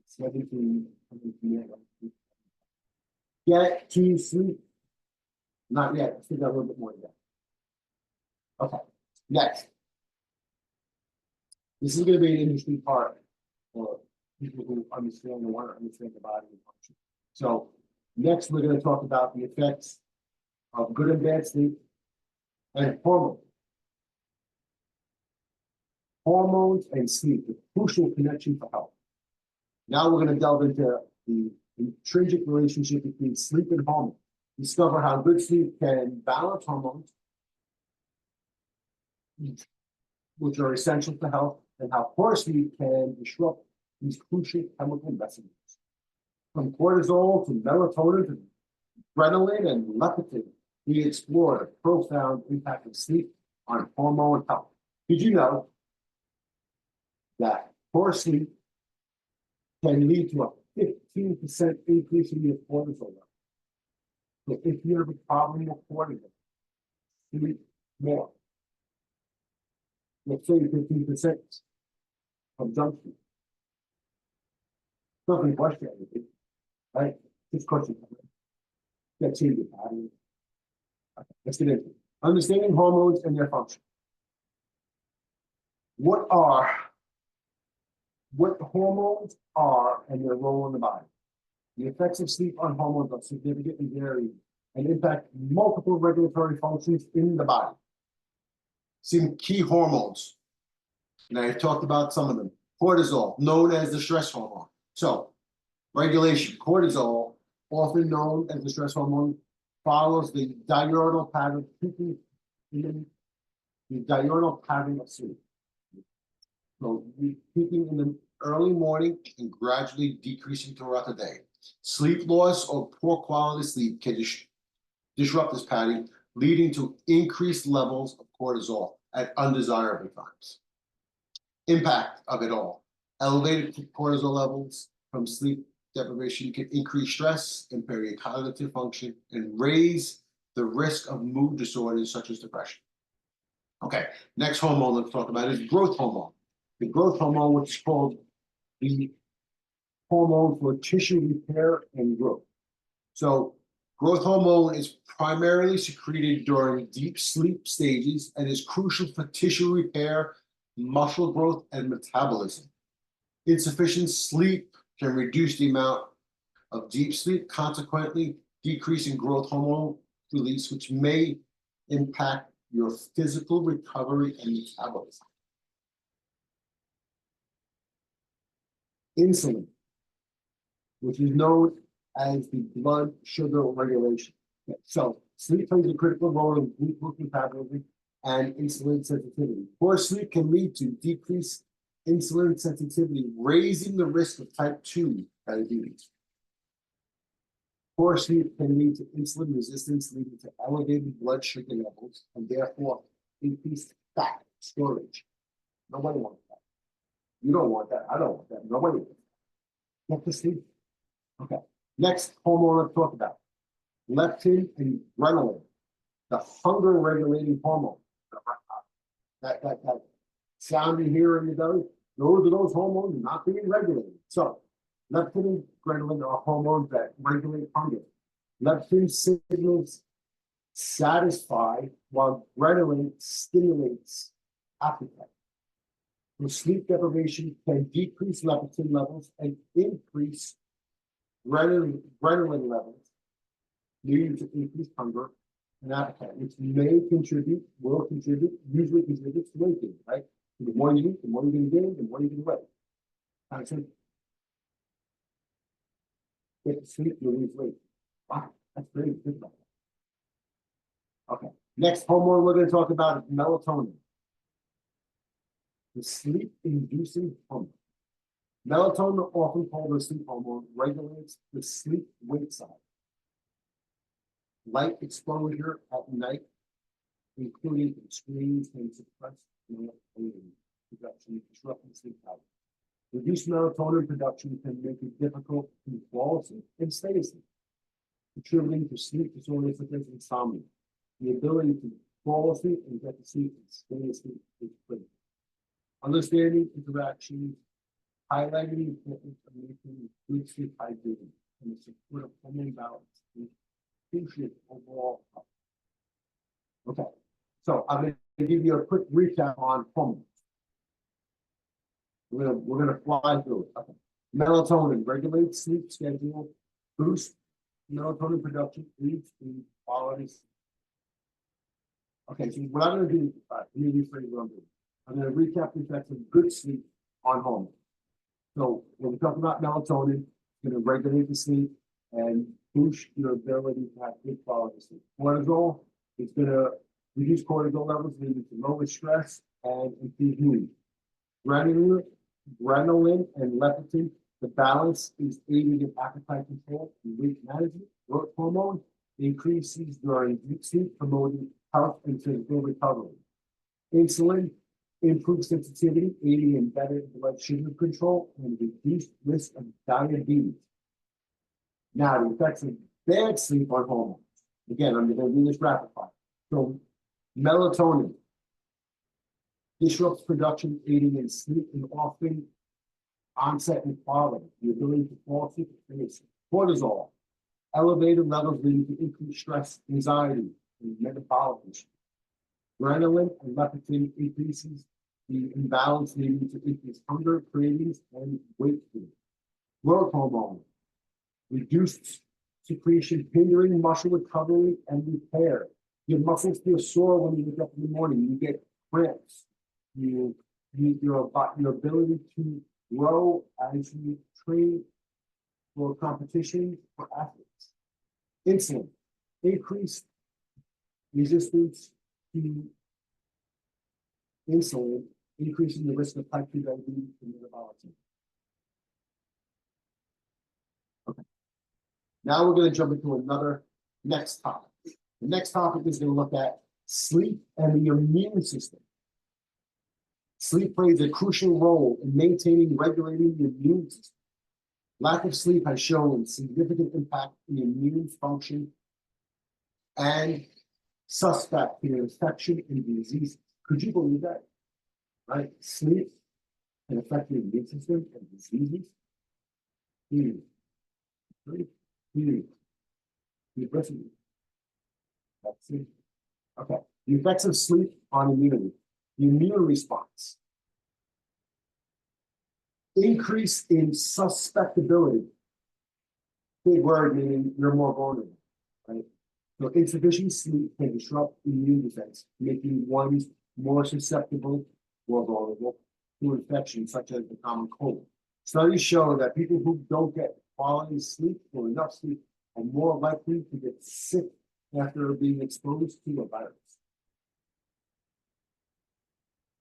Speaker 1: 17 get to sleep. Not yet. Let's do that a little bit more yet. Okay. Next. This is going to be an interesting part for people who understand and want to understand the body and function. So next, we're going to talk about the effects of good and bad sleep and hormones. Hormones and sleep, a crucial connection for health. Now we're going to delve into the intrinsic relationship between sleep and hormones. Discover how good sleep can balance hormones, which are essential to health, and how poor sleep can disrupt these crucial chemical messengers. From cortisol to melatonin to adrenaline and leptin, we explore the profound impact of sleep on hormone health. Did you know that poor sleep can lead to a 15% increase in your cortisol level? So if you have a problem with cortisol, sleep more. Let's say 15% of junk food. Nothing question anything, right? Just question. Let's see your body. Okay, let's get into it. Understanding hormones and their function. What hormones are and their role in the body. The effects of sleep on hormones are significant and varied and impact multiple regulatory functions in the body. Some key hormones, and I talked about some of them. Cortisol, known as the stress hormone. So, regulation. Cortisol, often known as the stress hormone, follows the diurnal pattern, peaking in the diurnal pattern of sleep. So, peaking in the early morning and gradually decreasing throughout the day. Sleep loss or poor quality sleep can disrupt this pattern, leading to increased levels of cortisol at undesirable times. Impact of it all. Elevated cortisol levels from sleep deprivation can increase stress, impair your cognitive function, and raise the risk of mood disorders such as depression. Okay, next hormone let's talk about is growth hormone. The growth hormone, which is called the hormone for tissue repair and growth. So growth hormone is primarily secreted during deep sleep stages and is crucial for tissue repair, muscle growth, and metabolism. Insufficient sleep can reduce the amount of deep sleep, consequently decreasing growth hormone release, which may impact your physical recovery and metabolism. Insulin, which is known as the blood sugar regulation. So sleep plays a critical role in glucose metabolism and insulin sensitivity. Poor sleep can lead to decreased insulin sensitivity, raising the risk of type 2 diabetes. Poor sleep can lead to insulin resistance, leading to elevated blood sugar levels and therefore increased fat storage. Nobody wants that. You don't want that. I don't want that. Nobody wants that. Get to sleep. Okay. Next hormone let's talk about. Leptin and adrenaline, the hunger regulating hormone. That sound you hear in your belly, those are those hormones not being regulated. So leptin and adrenaline are hormones that regulate hunger. Leptin signals satisfy while adrenaline stimulates appetite. So sleep deprivation can decrease leptin levels and increase adrenaline levels, leading to increased hunger and appetite, which usually contributes to weight gain, right? The more you eat, the more you're going to gain, the more you're going to weigh. Kind of simple. Get to sleep, you lose weight. Wow, that's very good. Okay, next hormone we're going to talk about is melatonin, the sleep-inducing hormone. Melatonin, often called the sleep hormone, regulates the sleep-wake cycle. Light exposure at night, including screens, can suppress melatonin production, disrupting sleep patterns. Reduced melatonin production can make it difficult to fall asleep and stay asleep, contributing to sleep disorders such as insomnia. The ability to fall asleep and get to sleep and stay asleep is critical. Understanding interactions, highlighting the importance of making good sleep hygiene and the support of hormone balance. Appreciate overall health. Okay, so I'm going to give you a quick recap on hormones. We're gonna fly through it. Okay. Melatonin regulates sleep schedule, boosts melatonin production, leads to quality sleep. Okay, so what I'm going to do, let me rephrase what I'm doing. I'm going to recap the effects of good sleep on hormones. So when we talk about melatonin, it's going to regulate the sleep and boost your ability to have good quality sleep. Cortisol is going to reduce cortisol levels, leading to lower stress and improved mood. Adrenaline and leptin, the balance is aiding in appetite control and weight management. Growth hormone increases during deep sleep, promoting health and physical recovery. Insulin improves sensitivity, aiding in better blood sugar control and reduced risk of diabetes. Now, the effects of bad sleep on hormones. Again, I'm going to do this rapid fire. So, melatonin disrupts production, aiding in sleep and often onset and quality, the ability to fall asleep and finish. Cortisol, elevated levels leading to increased stress, anxiety, and metabolic issues. Adrenaline and leptin increases the imbalance, leading to increased hunger, cravings, and weight gain. Growth hormone, reduced secretion, hindering muscle recovery and repair. Your muscles feel sore when you wake up in the morning. You get cramps. Your ability to grow as you train for competition for athletes. Insulin, increased resistance to insulin, increasing the risk of type 2 diabetes and metabolism. Okay. Now we're going to jump into another next topic. The next topic is going to look at sleep and the immune system. Sleep plays a crucial role in maintaining and regulating the immune system. Lack of sleep has shown significant impact in immune function and suspect in infection and disease. Could you believe that? Right? Sleep can affect the immune system and diseases. That's it. Okay. The effects of sleep on immunity. The immune response Increase in susceptibility. Big word, meaning you're more vulnerable, right? So insufficient sleep can disrupt immune defense, making one more susceptible or vulnerable to infections such as the common cold. Studies show that people who don't get quality sleep or enough sleep are more likely to get sick after being exposed to a virus.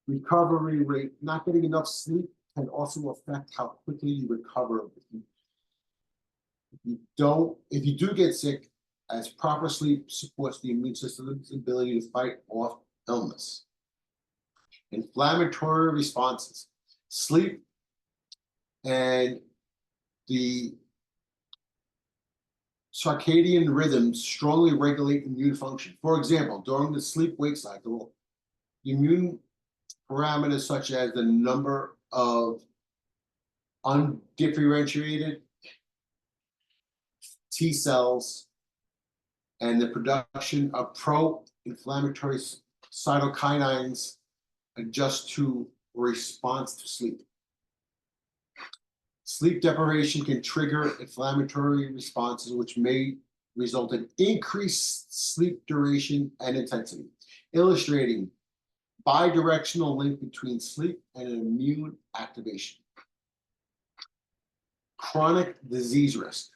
Speaker 1: Recovery rate, not getting enough sleep can also affect how quickly you recover. If you do get sick, as proper sleep supports the immune system's ability to fight off illness. Inflammatory responses. Sleep and the circadian rhythms strongly regulate immune function. For example, during the sleep-wake cycle, immune parameters such as the number of undifferentiated T cells and the production of pro-inflammatory cytokines adjust to response to sleep. Sleep deprivation can trigger inflammatory responses, which may result in increased sleep duration and intensity, illustrating bidirectional link between sleep and immune activation. Chronic disease risk.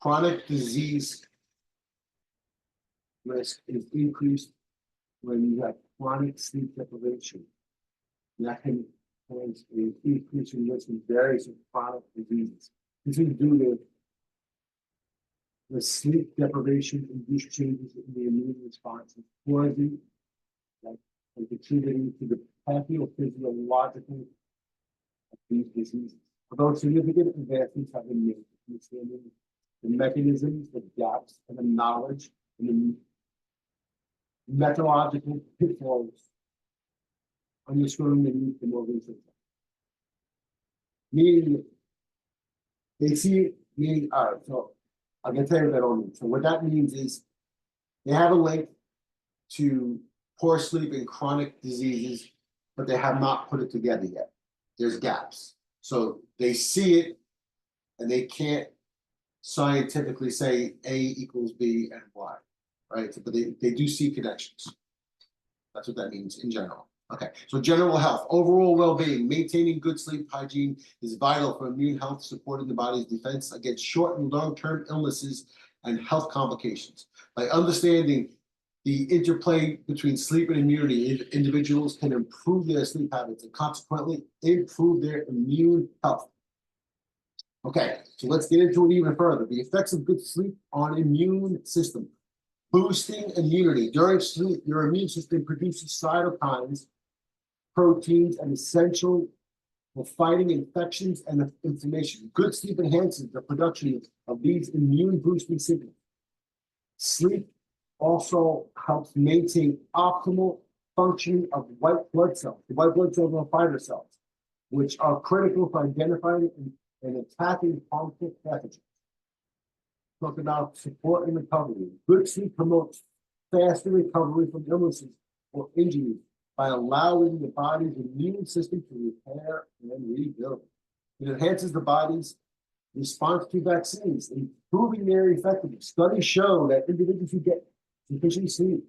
Speaker 1: Chronic disease risk is increased when you have chronic sleep deprivation. That can cause an increase in risk of various chronic diseases. This is due to the sleep deprivation induced changes in the immune response, causing and contributing to the pathophysiological of these diseases. Although significant advancements have been made in understanding the mechanisms, the gaps, and the knowledge, and the methodological pitfalls, underscoring the need for more research. Meaning, they see, meaning, all right, so I'm going to tell you what that all means. So what that means is they have a link to poor sleep and chronic diseases, but they have not put it together yet. There's gaps. So they see it and they can't scientifically say A equals B and Y, right? But they do see connections. That's what that means in general. Okay, so general health, overall well-being, maintaining good sleep hygiene is vital for immune health, supporting the body's defense against short and long-term illnesses and health complications. By understanding the interplay between sleep and immunity, individuals can improve their sleep habits and consequently improve their immune health. Okay, so let's get into it even further. The effects of good sleep on immune system. Boosting immunity. During sleep, your immune system produces cytokines, proteins, and essential for fighting infections and inflammation. Good sleep enhances the production of these immune boosting signals. Sleep also helps maintain optimal functioning of white blood cells. The white blood cells are fiber cells, which are critical for identifying and attacking harmful pathogens. Talk about support and recovery. Good sleep promotes faster recovery from illnesses or injuries by allowing the body's immune system to repair and rebuild. It enhances the body's response to vaccines, improving their effectiveness. Studies show that individuals who get sufficient sleep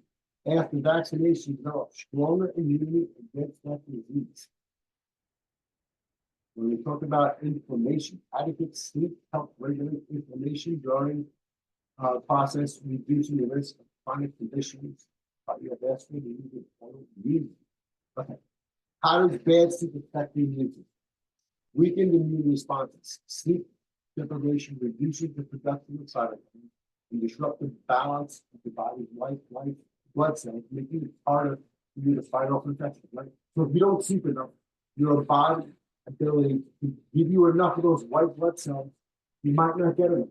Speaker 1: after vaccination develop stronger immunity against that disease. When we talk about inflammation, adequate sleep helps regulate inflammation during the process, reducing the risk of chronic conditions, cardiovascular disease, and autoimmune. Okay. How does bad sleep affect the immune system? Weakened immune responses. Sleep deprivation reduces the production of cytokines and disrupt the balance of the body's white blood cells, making it harder for you to fight off infections, right? So if you don't sleep enough, your body's ability to give you enough of those white blood cells, you might not get enough,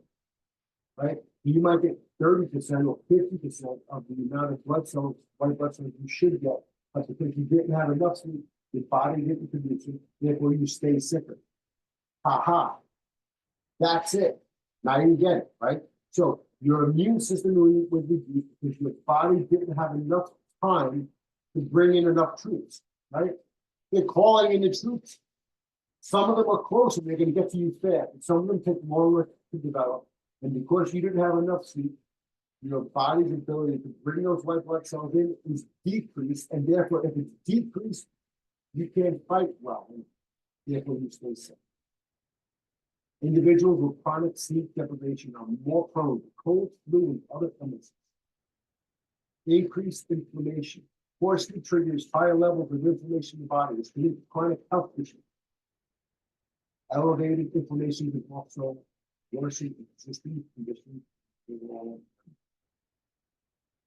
Speaker 1: right? You might get 30% or 50% of the amount of blood cells, white blood cells you should get, but because you didn't have enough sleep, your body didn't produce it, therefore you stay sicker. Ha. That's it. Now you get it, right? So your immune system would reduce because your body didn't have enough time to bring in enough troops, right? They're calling in the troops. Some of them are close and they're going to get to you fast. And some of them take longer to develop. And because you didn't have enough sleep, your body's ability to bring those white blood cells in is decreased. And therefore, if it's decreased, you can't fight well. And therefore, you stay sick. Individuals with chronic sleep deprivation are more prone to cold, flu, and other illnesses. Increased inflammation. Poor sleep triggers higher levels of inflammation in the body. This can lead to chronic health issues. Elevated inflammation can also worsen existing conditions.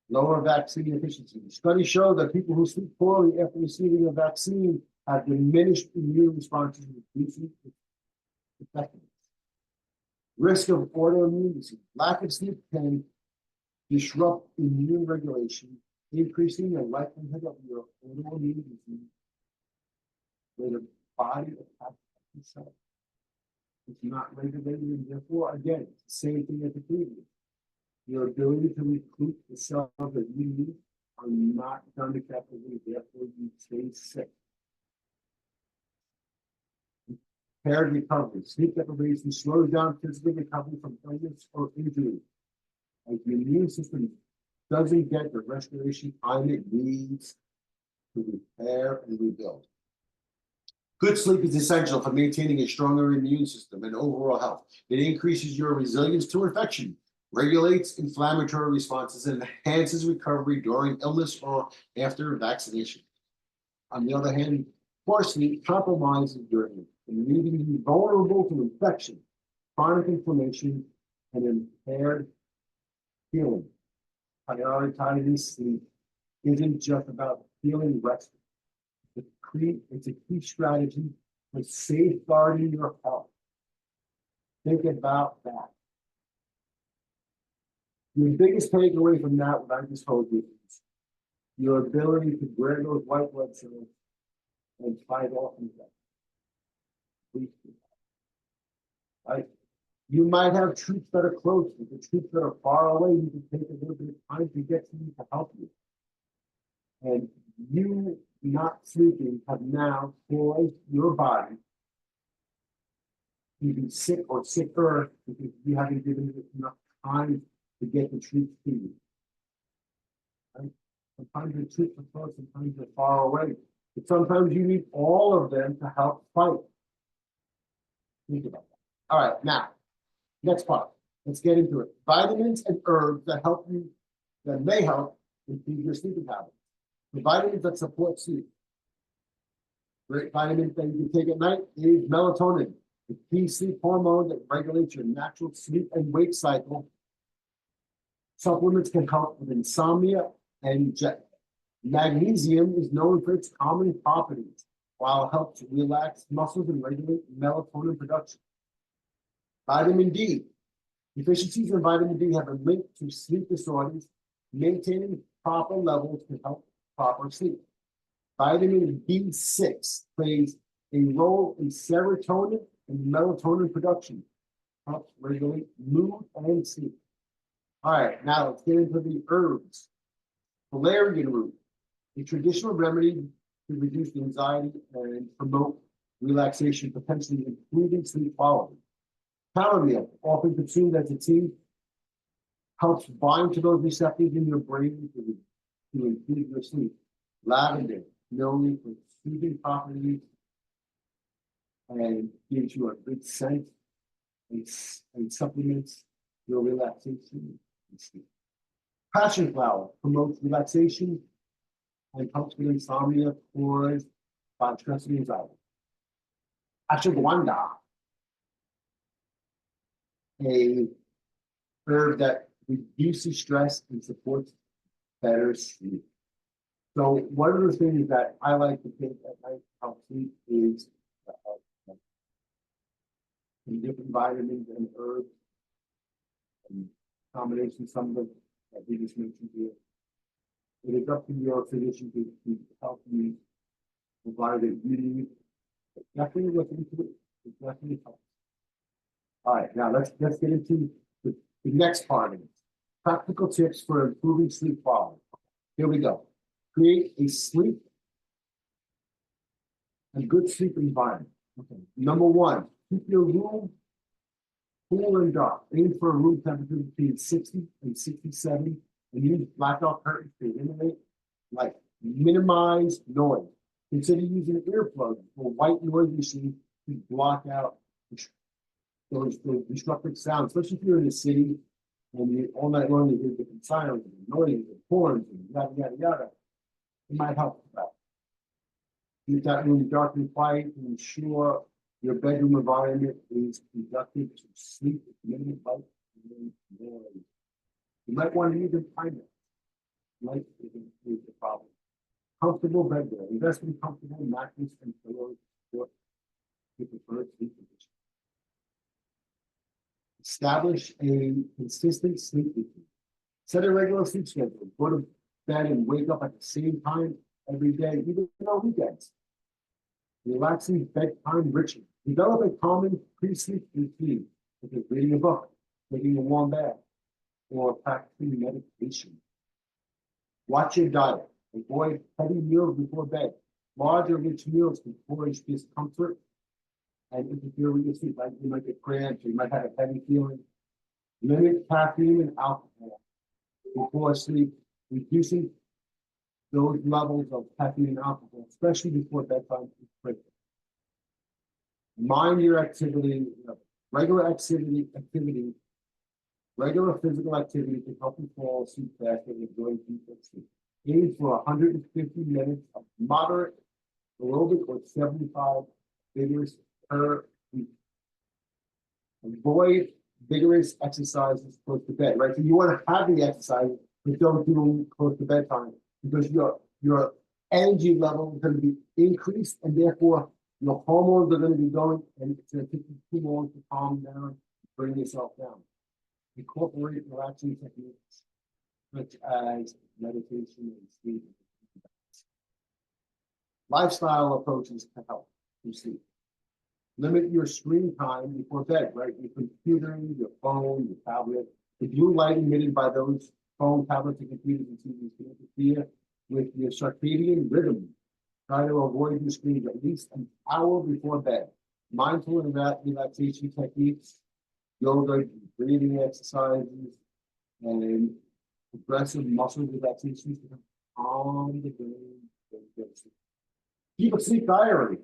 Speaker 1: Lower vaccine efficiency. Studies show that people who sleep poorly after receiving a vaccine have diminished immune responses, reducing effectiveness. Risk of autoimmune disease. Lack of sleep can disrupt immune regulation, increasing the likelihood of your autoimmune disease, where the body attacks itself. It's not regulated, and therefore, again, it's the same thing as the previous. Your ability to recruit the cells that you need are not done effectively, therefore you stay sick. Impaired recovery. Sleep deprivation slows down physical recovery from illness or injury. As the immune system doesn't get the restoration time it needs to repair and rebuild. Good sleep is essential for maintaining a stronger immune system and overall health. It increases your resilience to infection, regulates inflammatory responses, and enhances recovery during illness or after vaccination. On the other hand, poor sleep compromises your immune, leaving you vulnerable to infection, chronic inflammation, and impaired healing. Prioritizing sleep isn't just about feeling rested. It's a key strategy for safeguarding your health. Think about that. Your biggest takeaway from that, what I just told you, is your ability to wear those white blood cells and fight off infection. Right? You might have troops that are close, but the troops that are far away, you can take a little bit of time to get to them to help you. And you not sleeping have now caused your body to be sick or sicker because you haven't given it enough time to get the troops to you. Right? Sometimes the troops are close, sometimes they're far away. But sometimes you need all of them to help fight. Think about that. All right, now, next part. Let's get into it. Vitamins and herbs that help you, that may help improve your sleeping habits. The vitamins that support sleep. Great vitamin that you can take at night is melatonin, the key sleep hormone that regulates your natural sleep and wake cycle. Supplements can help with insomnia and jet. Magnesium is known for its calming properties, while it helps relax muscles and regulate melatonin production. Vitamin D. Deficiencies in vitamin D have a link to sleep disorders. Maintaining proper levels can help proper sleep. Vitamin B6 plays a role in serotonin and melatonin production, helps regulate mood and sleep. All right, now let's get into the herbs. Valerian root, a traditional remedy to reduce anxiety and promote relaxation, potentially improving sleep quality. Chamomile, often consumed as a tea, helps bind to those receptors in your brain to improve your sleep. Lavender, known for soothing properties and gives you a good scent and supplements your relaxation and sleep. Passion flower promotes relaxation and helps with insomnia caused by stress and anxiety. Ashwagandha, a herb that reduces stress and supports better sleep. So one of the things that I like to take at night to help sleep is some different vitamins and herbs and combinations, some of them that we just mentioned here. It is up to your physician to help you provide it you need. Definitely look into it. It definitely helps. All right, now let's get into the next part of it. Practical tips for improving sleep quality. Here we go. Create a good sleep environment. Okay. Number one, keep your room cool and dark. Aim for a room temperature between 60 and 67, and use blackout curtains to eliminate light. Minimize noise. Consider using earplugs or white noise machine to block out those disruptive sounds, especially if you're in the city and you all night long you hear different sirens and noise and horns and yada yada yada. It might help with that. Keep that room dark and quiet to ensure your bedroom environment is conducive to sleep with minimal light and noise. You might want to use a timer. Light is the problem. Comfortable bedwear. Invest in comfortable mattress and pillows for your preferred sleep position. Establish a consistent sleep routine. Set a regular sleep schedule. Go to bed and wake up at the same time every day, even on weekends. Relaxing bedtime ritual. Develop a common pre-sleep routine, such as reading a book, taking a warm bath, or practicing meditation. Watch your diet. Avoid heavy meals before bed. Large or rich meals can cause discomfort and interfere with your sleep. Like you might get cramps, you might have a heavy feeling. Limit caffeine and alcohol before sleep, reducing those levels of caffeine and alcohol, especially before bedtime, is critical. Mind your activity, regular physical activity can help you fall asleep faster and enjoy deeper sleep. Aim for 150 minutes of moderate aerobic or 75 vigorous per week. Avoid vigorous exercises close to bed, right? So you want to have the exercise, but don't do them close to bedtime because your energy level is going to be increased and therefore your hormones are going to be going and it's going to take you too long to calm down, bring yourself down. Incorporate relaxing techniques such as meditation and sleep. Lifestyle approaches to help you sleep. Limit your screen time before bed, right? Your computer, your phone, your tablet. The blue light emitted by those phone, tablets, and computers and TVs can interfere with your circadian rhythm. Try to avoid your screens at least an hour before bed. Mindful and relaxation techniques, yoga, breathing exercises, and progressive muscle relaxations to calm the brain. Keep a sleep diary.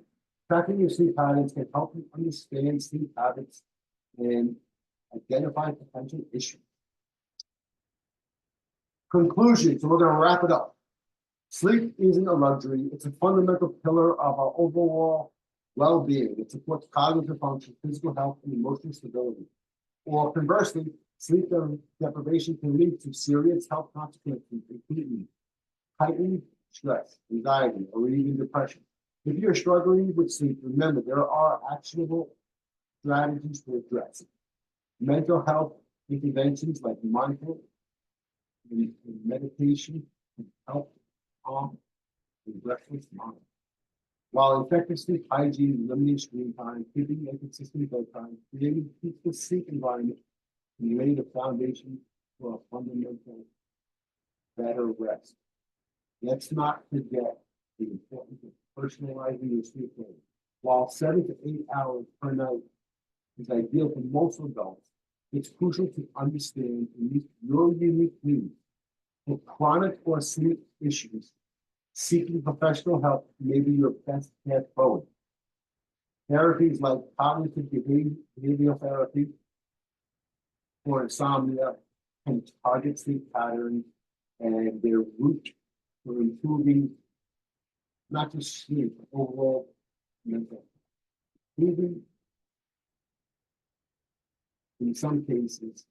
Speaker 1: Tracking your sleep patterns can help you understand sleep habits and identify potential issues. Conclusion. So we're going to wrap it up. Sleep isn't a luxury. It's a fundamental pillar of our overall well-being. It supports cognitive function, physical health, and emotional stability. Or conversely, sleep deprivation can lead to serious health consequences, including heightened stress, anxiety, or even depression. If you're struggling with sleep, remember there are actionable strategies to address it. Mental health interventions like mindfulness and meditation can help calm and restless mind. While effective sleep hygiene, limiting screen time, keeping a consistent bedtime, creating a peaceful sleep environment can lay the foundation for a fundamental better rest. Let's not forget the importance of personalizing your sleep plan. While 7 to 8 hours per night is ideal for most adults, it's crucial to understand and meet your unique needs. For chronic or sleep issues, seeking professional help may be your best path forward. Therapies like cognitive behavioral therapy for insomnia can target sleep patterns and their root for improving not just sleep, but overall mental health. Even in some cases,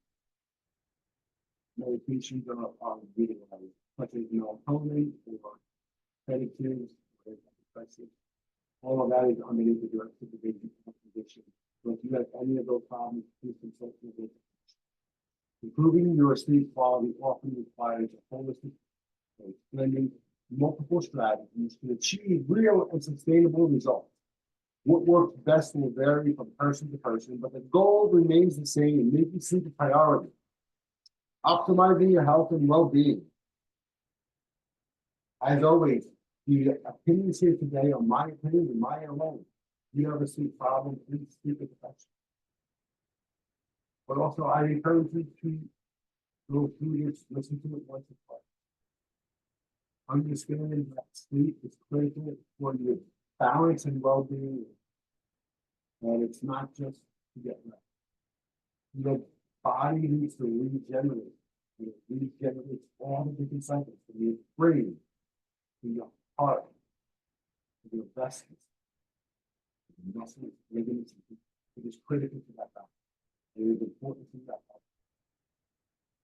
Speaker 1: medications are utilized, such as melatonin or sedatives or antidepressants. All of that is underneath the direct supervision of physician. So if you have any of those problems, please consult with a physician. Improving your sleep quality often requires a holistic approach, blending multiple strategies to achieve real and sustainable results. What works best will vary from person to person, but the goal remains the same in making sleep a priority. Optimizing your health and well-being. As always, the opinions here today are my opinions and mine alone. you have a sleep problem, please speak with a professional. But also, I encourage you to go through this, listen to it once or twice. Understanding that sleep is critical for your balance and well-being. And it's not just to get rest. Your body needs to regenerate. It regenerates all the different cycles from your brain to your heart, to your vessels, muscles, ligaments. It is critical to that balance. It is important to that balance.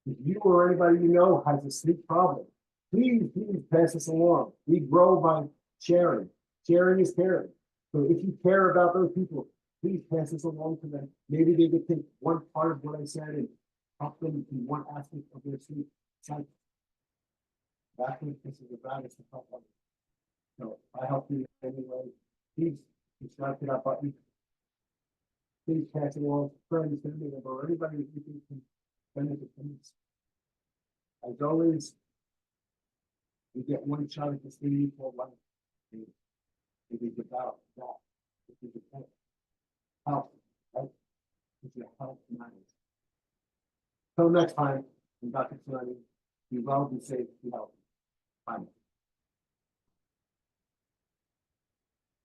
Speaker 1: If you or anybody you know has a sleep problem, please pass this along. We grow by sharing. Sharing is caring. So if you care about those people, please pass this along to them. Maybe they could take one part of what I said and help them in one aspect of their sleep cycle. That's what this is about, is to help others. So I help you anyway. Please subscribe to that button. Please pass it along to friends, family members, or anybody that you think can benefit from this. As always, we get one shot at this thing called life. It is about that. It is about health, right? It's your health matters. Till next time, I'm Dr. Chillemi. Be well, be safe, be healthy. Bye.